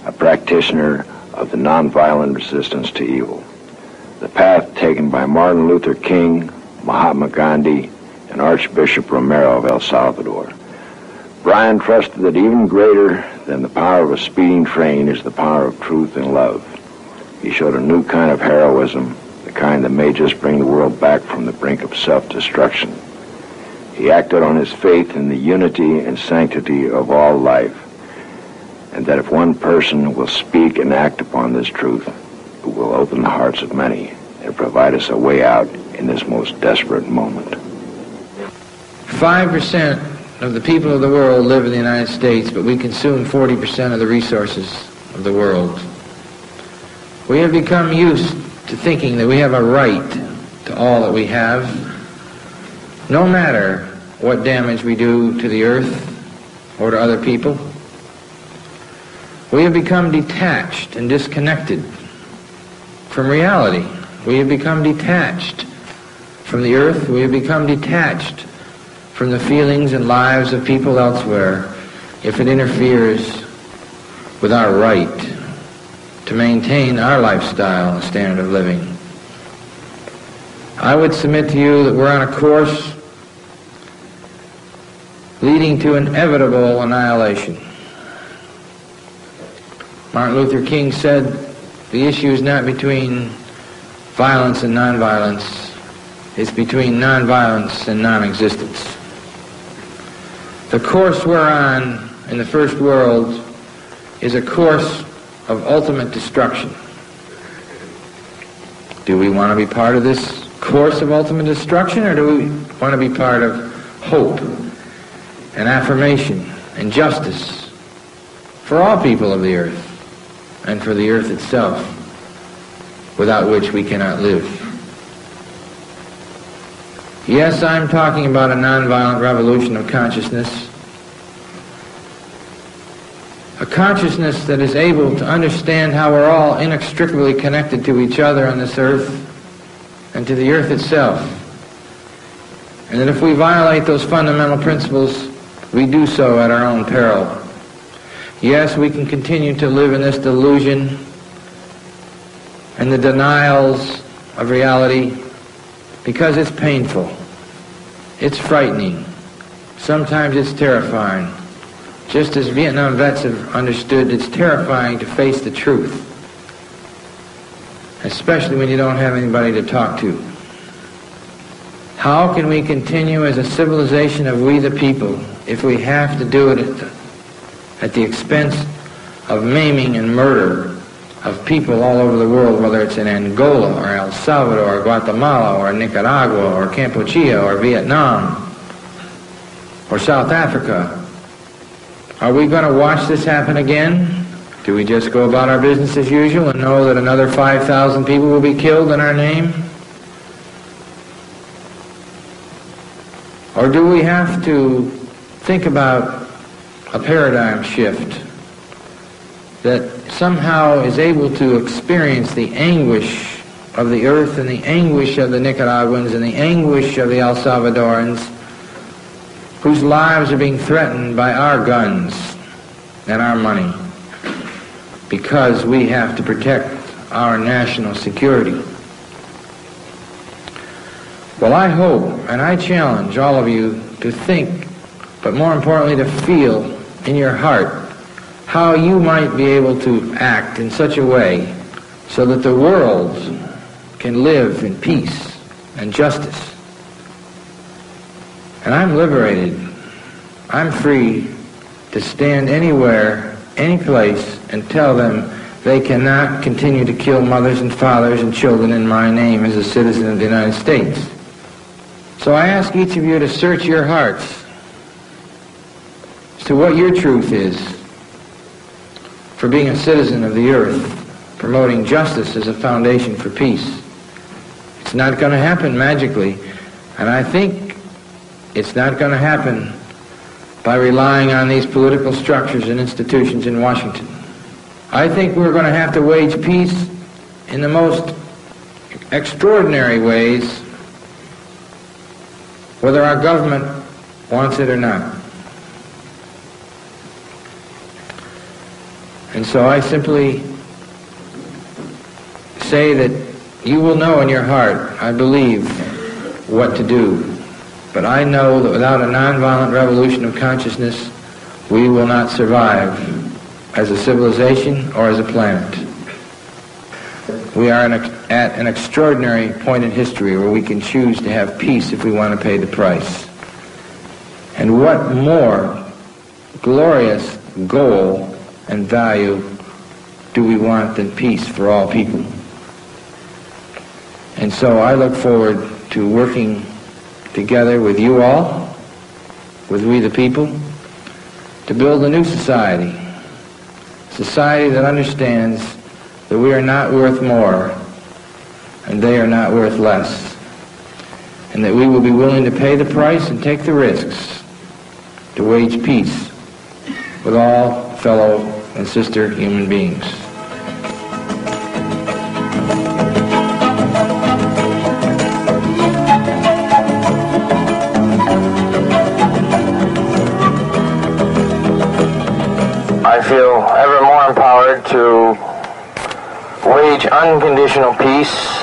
a practitioner of the nonviolent resistance to evil. The path taken by Martin Luther King, Mahatma Gandhi, and Archbishop Romero of El Salvador. Brian trusted that even greater than the power of a speeding train is the power of truth and love. He showed a new kind of heroism, the kind that may just bring the world back from the brink of self-destruction. He acted on his faith in the unity and sanctity of all life, and that if one person will speak and act upon this truth, it will open the hearts of many and provide us a way out in this most desperate moment. 5% of the people of the world live in the United States, but we consume 40% of the resources of the world. We have become used to thinking that we have a right to all that we have, no matter what damage we do to the earth or to other people. We have become detached and disconnected from reality. We have become detached from the earth. We have become detached from the feelings and lives of people elsewhere if it interferes with our right to maintain our lifestyle and standard of living. I would submit to you that we're on a course leading to inevitable annihilation. Martin Luther King said the issue is not between violence and nonviolence, it's between nonviolence and non-existence. The course we're on in the first world is a course of ultimate destruction. Do we want to be part of this course of ultimate destruction, or do we want to be part of hope and affirmation and justice for all people of the earth and for the earth itself, without which we cannot live? Yes, I'm talking about a nonviolent revolution of consciousness, a consciousness that is able to understand how we're all inextricably connected to each other on this earth and to the earth itself, and that if we violate those fundamental principles, we do so at our own peril. Yes, we can continue to live in this delusion and the denials of reality because it's painful, it's frightening, sometimes it's terrifying. Just as Vietnam vets have understood, it's terrifying to face the truth, especially when you don't have anybody to talk to. How can we continue as a civilization of we the people if we have to do it at the expense of maiming and murder of people all over the world, whether it's in Angola or El Salvador or Guatemala or Nicaragua or Cambodia or Vietnam or South Africa? Are we going to watch this happen again? Do we just go about our business as usual and know that another 5,000 people will be killed in our name? Or do we have to think about a paradigm shift that somehow is able to experience the anguish of the earth and the anguish of the Nicaraguans and the anguish of the El Salvadorans, whose lives are being threatened by our guns and our money because we have to protect our national security? Well, I hope and I challenge all of you to think, but more importantly to feel in your heart how you might be able to act in such a way so that the world can live in peace and justice. And I'm liberated. I'm free to stand anywhere, any place, and tell them they cannot continue to kill mothers and fathers and children in my name as a citizen of the United States. So I ask each of you to search your hearts as to what your truth is for being a citizen of the earth, promoting justice as a foundation for peace. It's not going to happen magically, and I think it's not going to happen by relying on these political structures and institutions in Washington. I think we're going to have to wage peace in the most extraordinary ways, whether our government wants it or not. And so I simply say that you will know in your heart, I believe, what to do. But I know that without a nonviolent revolution of consciousness, we will not survive as a civilization or as a planet. We are at an extraordinary point in history where we can choose to have peace if we want to pay the price. And what more glorious goal and value do we want than peace for all people? And so I look forward to working together with you all, with we the people, to build a new society. Society that understands that we are not worth more and they are not worth less. And that we will be willing to pay the price and take the risks to wage peace with all fellow and sister human beings. I feel ever more empowered to wage unconditional peace